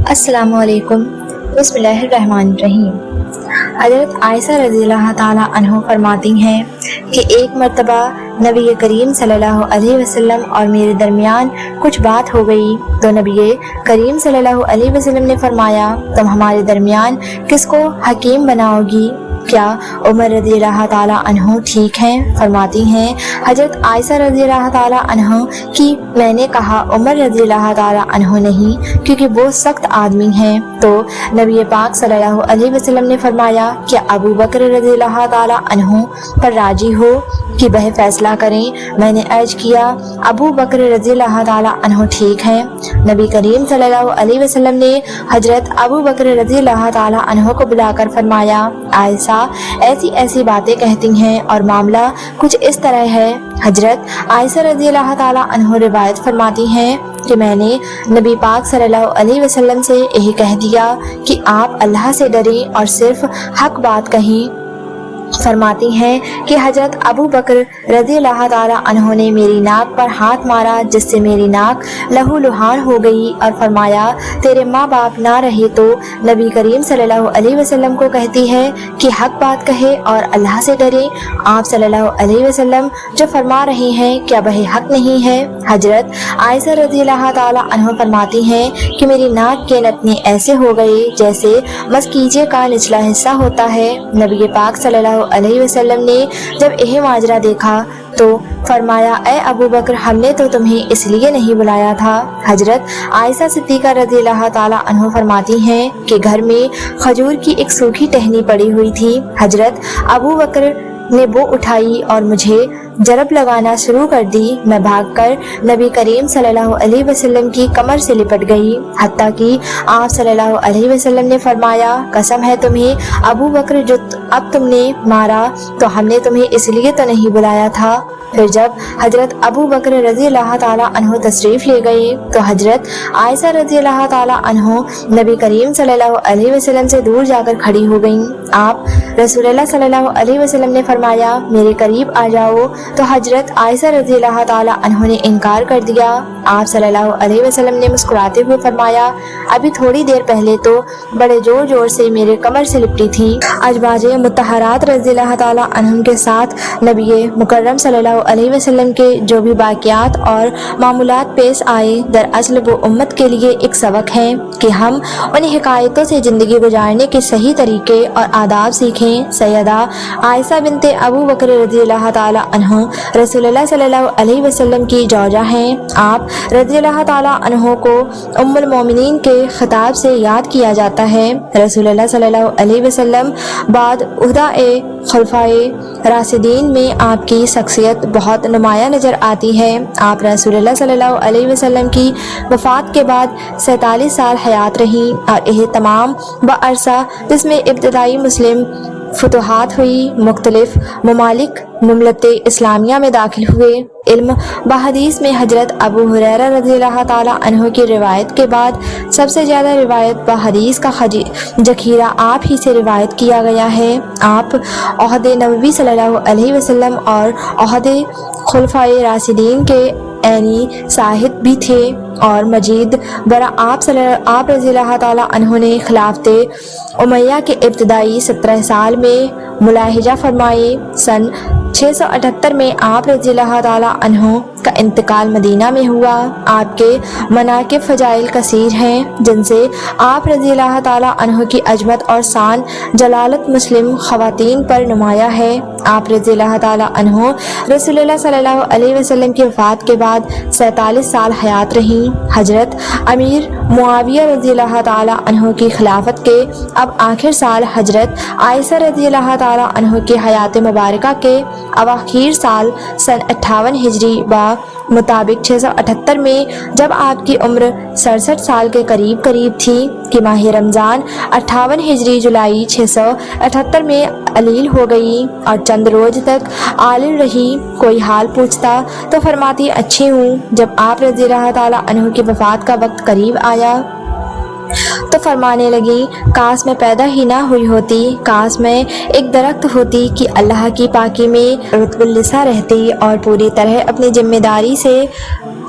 السلام علیکم۔ بسم اللہ الرحمن الرحیم۔ حضرت عائشہ رضی اللہ تعالیٰ عنہ فرماتی ہیں کہ ایک مرتبہ نبی کریم صلی اللہ علیہ وسلم اور میرے درمیان کچھ بات ہو گئی تو نبی کریم صلی اللہ علیہ وسلم نے فرمایا، تم ہمارے درمیان کس کو حکیم بناؤ گی؟ کیا عمر رضی اللہ تعالیٰ عنہ ٹھیک ہیں؟ فرماتی ہیں حضرت عائشہ رضی اللہ تعالیٰ عنہ کہ میں نے کہا عمر رضی اللہ تعالیٰ عنہ نہیں، کیونکہ وہ سخت آدمی ہیں۔ تو نبی پاک صلی اللہ علیہ وسلم نے فرمایا کہ ابو بکر رضی اللہ تعالیٰ عنہ پر راضی ہو کہ وہ فیصلہ کریں۔ میں نے عرض کیا ابو بکر رضی اللہ تعالیٰ عنہ ٹھیک ہیں؟ نبی کریم صلی اللہ علیہ وسلم نے حضرت ابو بکر رضی اللہ تعالیٰ عنہ کو بلا کر فرمایا، عائشہ ایسی ایسی باتیں کہتی ہیں اور معاملہ کچھ اس طرح ہے۔ حضرت عائشہ رضی اللہ تعالیٰ عنہ روایت فرماتی ہیں کہ میں نے نبی پاک صلی اللہ علیہ وسلم سے یہی کہہ دیا کہ آپ اللہ سے ڈریں اور صرف حق بات کہیں۔ فرماتی ہیں کہ حضرت ابو بکر رضی اللہ تعالیٰ عنہ نے میری ناک پر ہاتھ مارا جس سے میری ناک لہو لہان ہو گئی اور فرمایا، تیرے ماں باپ نہ رہے تو نبی کریم صلی اللہ علیہ وسلم کو کہتی ہے کہ حق بات کہے اور اللہ سے ڈرے۔ آپ صلی اللہ علیہ وسلم جو فرما رہے ہیں کیا وہ حق نہیں ہے؟ حضرت عائشہ رضی اللہ تعالیٰ عنہ فرماتی ہیں کہ میری ناک کے نتنے ایسے ہو گئے جیسے مسکیجے کا نچلا حصہ ہوتا ہے۔ نبی پاک صلی اللہ علیہ وسلم نے جب یہ ماجرا دیکھا تو فرمایا، اے ابو بکر ہم نے تو تمہیں اس لیے نہیں بلایا تھا۔ حضرت عائشہ صدیقہ رضی اللہ تعالیٰ عنہ فرماتی ہیں کہ گھر میں کھجور کی ایک سوکھی ٹہنی پڑی ہوئی تھی۔ حضرت ابو بکر نے وہ اٹھائی اور مجھے جرب لگانا شروع کر دی۔ میں بھاگ کر نبی کریم صلی اللہ علیہ وسلم کی کمر سے لپٹ گئی، حتیٰ کہ آپ صلی اللہ علیہ وسلم نے فرمایا، قسم ہے تمہیں ابو بکر جو اب تم نے مارا تو ہم نے تمہیں اس لیے تو نہیں بلایا تھا۔ پھر جب حضرت ابو بکر رضی اللہ تعالیٰ عنہ تشریف لے گئے تو حضرت عائشہ رضی اللہ تعالیٰ عنہ نبی کریم صلی اللہ علیہ وسلم سے دور جا کر کھڑی ہو گئیں۔ آپ رسول اللہ صلی اللہ علیہ وسلم نے فرمایا، میرے قریب آ جاؤ، تو حضرت عائشہ رضی اللہ تعالیٰ عنہ نے انکار کر دیا۔ آپ صلی اللہ علیہ وسلم نے مسکراتے ہوئے فرمایا، ابھی تھوڑی دیر پہلے تو بڑے زور زور سے میرے کمر سے لپٹی تھی۔ ازواج مطہرات رضی اللہ تعالیٰ عنہم کے ساتھ نبی مکرم صلی اللہ علیہ وسلم کے جو بھی واقعات اور معمولات پیش آئے دراصل وہ امت کے لیے ایک سبق ہیں کہ ہم ان حکایتوں سے زندگی گزارنے کے صحیح طریقے اور آداب سیکھیں۔ سیدہ عائشہ بنت ابو بکر رضی اللہ تعالیٰ عنہ رسول اللہ صلی اللہ علیہ وسلم کی زوجہ ہیں۔ آپ رضی اللہ تعالیٰ عنہ کو ام المومنین کے خطاب سے یاد کیا جاتا ہے۔ رسول اللہ صلی اللہ علیہ وسلم بعد عہدہ خلفائے راشدین میں آپ کی شخصیت بہت نمایاں نظر آتی ہے۔ آپ رسول اللہ صلی اللہ علیہ وسلم کی وفات کے بعد 47 سال حیات رہیں اور یہ تمام بعرصہ جس میں ابتدائی مسلم فتوحات ہوئی، مختلف ممالک مملکت اسلامیہ میں داخل ہوئے۔ علم بحدیث میں حضرت ابو ہریرہ رضی اللہ تعالیٰ عنہ کی روایت کے بعد سب سے زیادہ روایت بحدیث کا ذخیرہ آپ ہی سے روایت کیا گیا ہے۔ آپ عہد نبوی صلی اللہ علیہ وسلم اور عہد خلفائے راشدین کے عینی شاہد بھی تھے اور مزید برآں آپ رضی اللہ تعالیٰ عنہ نے خلافت امیہ کے ابتدائی 17 سال میں ملاحظہ فرمائے۔ سن 678 میں آپ رضی اللہ تعالیٰ عنہ کا انتقال مدینہ میں ہوا۔ آپ کے مناقب فضائل کثیر ہیں جن سے آپ رضی اللہ تعالیٰ عنہ کی عظمت اور شان جلالت مسلم خواتین پر نمایاں ہے۔ آپ رضی اللہ تعالیٰ عنہ رسول اللہ صلی اللہ علیہ وسلم کی وفات کے بعد 47 سال حیات رہیں۔ حضرت امیر معاویہ رضی اللہ تعالیٰ عنہ کی خلافت کے اب آخر سال حضرت عائشہ رضی اللہ تعالیٰ عنہ کی حیات مبارکہ کے اواخیر سال سن 58 ہجری مطابق 678 میں جب آپ کی عمر 67 سال کے قریب تھی کہ ماہ رمضان 58 ہجری جولائی 678 میں علیل ہو گئی اور چند روز تک عالل رہی۔ کوئی حال پوچھتا تو فرماتی اچھی ہوں۔ جب آپ رضی اللہ تعالیٰ عنہ کی وفات کا وقت قریب آیا تو فرمانے لگی، کاش میں پیدا ہی نہ ہوئی ہوتی، کاش میں ایک درخت ہوتی کہ اللہ کی پاکی میں رطب اللسان رہتی اور پوری طرح اپنی ذمہ داری سے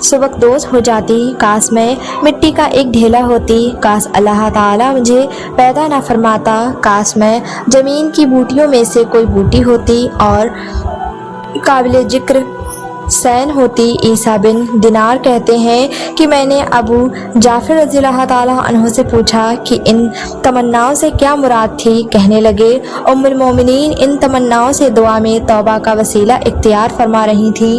सुबकदोश हो जाती, काश मैं मिट्टी का एक ढेला होती, काश अल्लाह ताला मुझे पैदा ना फरमाता, काश मैं ज़मीन की बूटियों में से कोई बूटी होती और काबिल जिक्र सैन होती। ईसा बिन दिनार कहते हैं कि मैंने अबू जाफर रज़ियल्लाहु ताला अन्हु से पूछा कि इन तमन्नाओं से क्या मुराद थी। कहने लगे, उम्मुल मोमिनीन इन तमन्नाओं से दुआ में तौबा का वसीला इख्तियार फरमा रही थी।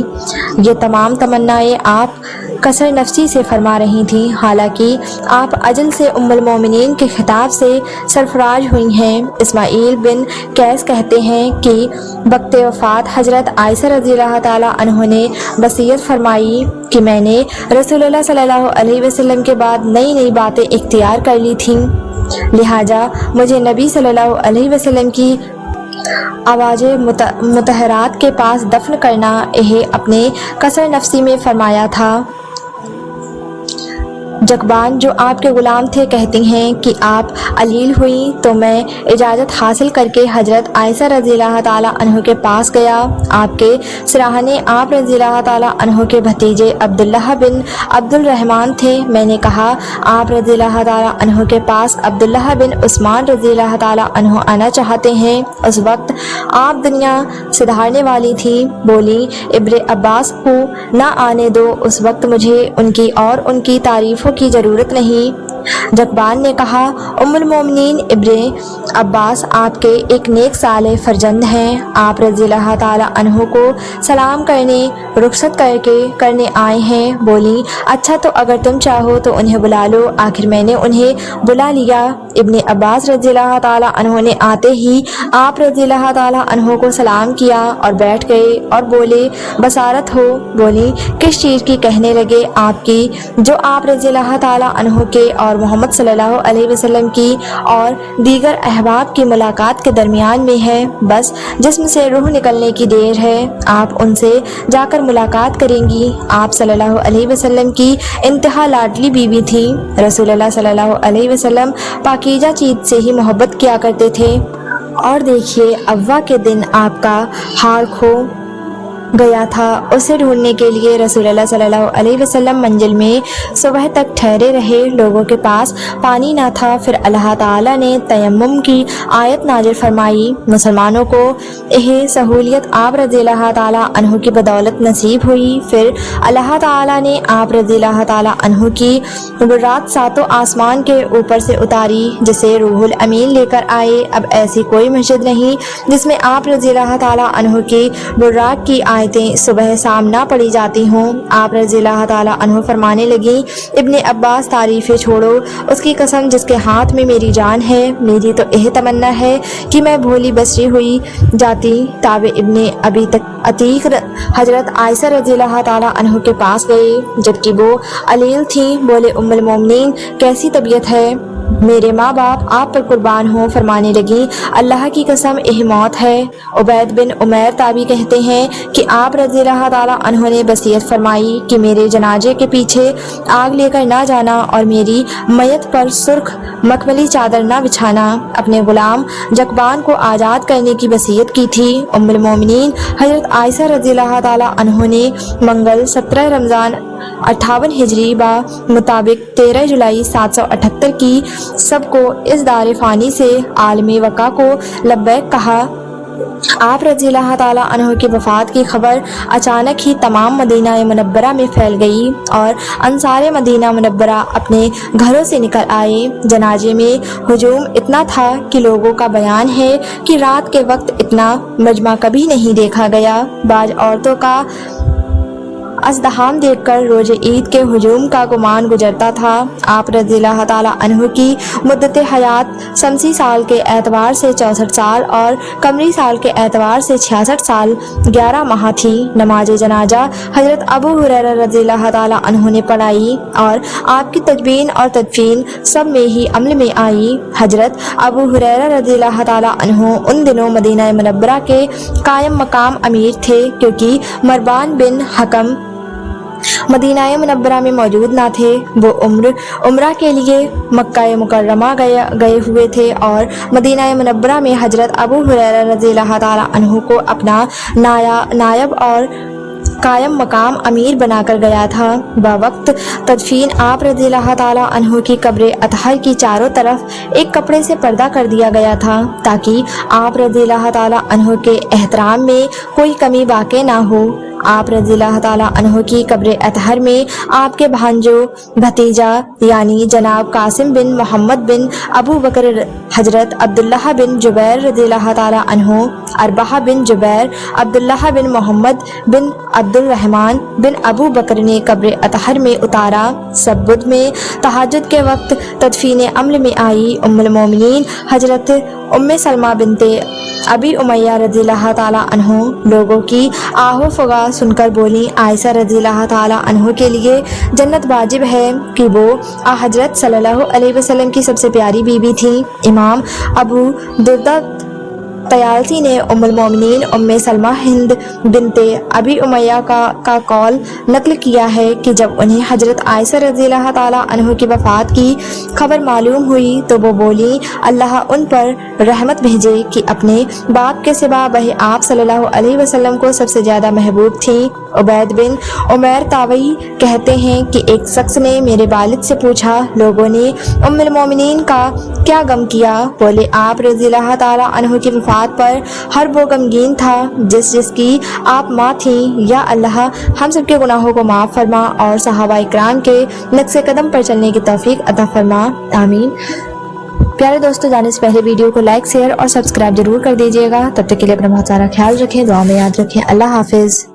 ये तमाम तमन्नाएं आप कसर नफ्सी से फरमा रही थी, हालांकि आप अजल से उम्मुल मोमिनीन के खिताब से सरफराज हुई हैं। इस्माइल बिन कैस कहते हैं कि वक़्त वफ़ात हज़रत आयशा रज़ियल्लाहु ताला अन्हा ने वसीयत फरमाई कि मैंने रसूलुल्लाह सल्लल्लाहु अलैहि वसल्लम के बाद नई नई बातें इख्तियार कर ली थीं, लिहाजा मुझे नबी सल्लल्लाहु अलैहि वसल्लम की आवाज़े मुतहरात के पास दफन करना यह अपने कसर नफ्सी में फरमाया था। जकबान जो आपके ग़ुलाम थे कहती हैं कि आप अलील हुई तो मैं इजाज़त हासिल करके हज़रत आयशा रज़ियल्लाहु ताला अन्हा के पास गया। आपके सराहने आप रज़ियल्लाहु ताला अन्हा के भतीजे अब्दुल्लाह बिन अब्दुल रहमान थे। मैंने कहा, आप रज़ियल्लाहु ताला अन्हा के पास अब्दुल्लाह बिन उस्मान रज़ियल्लाहु ताला अन्हा आना चाहते हैं। उस वक्त आप दुनिया सुधारने वाली थी। बोली, इब्ने अब्बास को ना आने दो, उस वक्त मुझे उनकी और उनकी तारीफ़ों की ज़रूरत नहीं। जकबान ने कहा, उम्मुल मोमिनीन इब्ने अब्बास आपके एक नेक साले फरजंद हैं। आप रज़ियल्लाहु ताला अन्हु को सलाम रुखसत करने आए हैं। बोली, अच्छा तो अगर तुम चाहो तो उन्हें बुला लो। आखिर मैंने उन्हें बुला लिया। इब्ने अब्बास रज़ियल्लाहु ताला अन्हु ने आते ही आप रज़ियल्लाहु ताला अन्हु को सलाम किया और बैठ गए और बोले, बसारत हो। बोली, किस चीज़ की। कहने लगे, आपकी, जो आप रज़ियल्लाहु ताला अन्हु के और मोहम्मद सल्लल्लाहु अलैहि वसल्लम की और दीगर अहबाब की मुलाकात के दरमियान में है। बस जिस्म से रूह निकलने की देर है, आप उनसे जाकर मुलाकात करेंगी। आप सल्लल्लाहु अलैहि वसल्लम की इंतहा लाडली बीवी थी। रसूलुल्लाह सल्लल्लाहु अलैहि वसल्लम पाकीज़ा चीज़ से ही मोहब्बत किया करते थे। और देखिए, अव्वा के दिन आपका हार खो गया था। उसे ढूंढने के लिए रसूलुल्लाह सल्लल्लाहु अलैहि वसल्लम मंजिल में सुबह तक ठहरे रहे। लोगों के पास पानी ना था। फिर अल्लाह ताला ने तयम्मुम की आयत नाजिल फरमाई। मुसलमानों को यह सहूलियत आप रज़ियल्लाहु ताला अन्हु की बदौलत नसीब हुई। फिर अल्लाह ताला ने आप रज़ियल्लाहु ताला अन्हु की बुर्रात सातों आसमान के ऊपर से उतारी, जिसे रूहुल अमीन लेकर आए। अब ऐसी कोई मस्जिद नहीं जिसमें आप रज़ियल्लाहु ताला अन्हु की बुर्रात की आयतें सुबह शाम ना पढ़ी जाती हों। आप रज़ियल्लाहु ताला अन्हु फरमाने लगी, इब्ने अब्बास, तारीफ़ें छोड़ो उसकी कसम जिसके हाथ में मेरी जान है। मेरी तो यह तमन्ना है कि मैं भोली बसरी हुई जाती। ताबे इब्ने अबी अतीक हज़रत आयशा रज़ियल्लाहु ताला अन्हु के पास गए, जबकि वो अलील थी। बोले, उम्मुल मोमिनीन कैसी तबीयत है? मेरे माँ बाप आप पर कुर्बान हों। फरमाने लगी, अल्लाह की कसम यह मौत है। उबैद बिन उमैर ताबी कहते हैं कि आप रज़ियल्लाहु ताला अन्हु ने वसीयत फरमाई कि मेरे जनाजे के पीछे आग लेकर ना जाना और मेरी मैयत पर सुर्ख मखमली चादर ना बिछाना। अपने गुलाम जकबान को आज़ाद करने की वसीयत की थी। उम्मुल मोमिनीन हज़रत आयशा रज़ियल्लाहु ताला अन्हु ने मंगल 17 रमज़ान 58 हिजरी बा मुताबिक 13 जुलाई 778 की सबको इस दारे फ़ानी से आलमी वक़ा को लब्बैक कहा। आप रज़ियल्लाहु ताला अन्हु की वफ़ात की खबर अचानक ही तमाम मदीना मुनव्वरा में फैल गई और अंसार मदीना मुनव्वरा अपने घरों से निकल आए। जनाजे में हुजूम इतना था कि लोगों का बयान है कि रात के वक्त इतना मजमा कभी नहीं देखा गया। बाज औरतों का अज़दहाम देखकर रोज़े ईद के हुजूम का गुमान गुजरता था। आप रज़ियल्लाहु ताला अन्हु की मुद्दत हयात शमसी साल के एतबार से 64 साल और कमरी साल के एतबार से 66 साल 11 माह थी। नमाज जनाजा हज़रत अबू हुरैरा रज़ियल्लाहु ताला अन्हु ने पढ़ाई और आपकी तजबीन और तदफीन सब में ही अमल में आई। हज़रत अबू हुरैरा रज़ियल्लाहु ताला अन्हु उन दिनों मदीना मुनव्वरा के कायम मकाम अमीर थे, क्योंकि मरवान बिन हकम मदीना मुनव्वरा में मौजूद ना थे। वो उम्रा के लिए मक्का मुकर्रमा गए हुए थे और मदीना मुनव्वरा में हज़रत अबू हुरैरा रज़ियल्लाहु ताला अन्हु को अपना नायब और कायम मकाम अमीर बनाकर गया था। वक्त तदफीन आप रज़ियल्लाहु ताला अन्हु की कब्र अतहर की चारों तरफ एक कपड़े से पर्दा कर दिया गया था ताकि आप रज़ियल्लाहु ताला अन्हु के एहतराम में कोई कमी वाक़ई ना हो। आप रज़ियल्लाहु ताला अन्हु की कब्र अतहर में आपके भांजो भतीजा यानी जनाब कासिम बिन मोहम्मद बिन अबू बकर, हजरत अब्दुल्लाह बिन जुबैर रज़ियल्लाहु ताला अन्हु, अरबाह बिन जुबैर, अब्दुल्लाह बिन मोहम्मद बिन अब्दुल रहमान बिन अबू बकर ने कब्र अतहर में उतारा। सब बुध में तहज्जुद के वक्त तदफीन अमल में आई उम्मुल मोमिनीन हजरत उम्मे सलमा बिनते अबी उमैया रज़ियल्लाहु ताला अन्हु लोगों की आहो फगा सुनकर बोली, आयशा रज़ियल्लाहु ताला अन्हु के लिए जन्नत वाजिब है कि वो हजरत सल्लल्लाहु अलैहि वसल्लम की सबसे प्यारी बीबी थी। इमाम अबू दुर्दा तयालसी ने उम्मुल मोमिनीन उम्मे सलमा हिंद बिनते अबी उमैया का कौल नकल किया है कि जब उन्हें हजरत आयशा रज़ियल्लाहु ताला अन्हु की वफ़ात की खबर मालूम हुई तो वो बोली, अल्लाह उन पर रहमत भेजे कि अपने बाप के सिवा वह आप सल्लल्लाहु अलैहि वसल्लम को सबसे ज़्यादा महबूब थी। उबैद बिन उमैर तावई कहते हैं कि एक शख्स ने मेरे वालिद से पूछा, लोगों ने उम्मुल मोमिनीन का क्या गम किया? बोले, आप रज़ियल्लाहु ताला अन्हु की वफ़ात पर हर वो गमगीन था जिसकी आप माँ थीं। या अल्लाह हम सबके गुनाहों को माफ़ फरमा और सहाबा इकराम के नक्शे कदम पर चलने की तौफीक अता फरमा, आमीन। प्यारे दोस्तों, जाने से पहले वीडियो को लाइक, शेयर और सब्सक्राइब जरूर कर दीजिएगा। तब तक के लिए अपना बहुत सारा ख्याल रखें, दुआ में याद रखें। अल्लाह हाफिज़।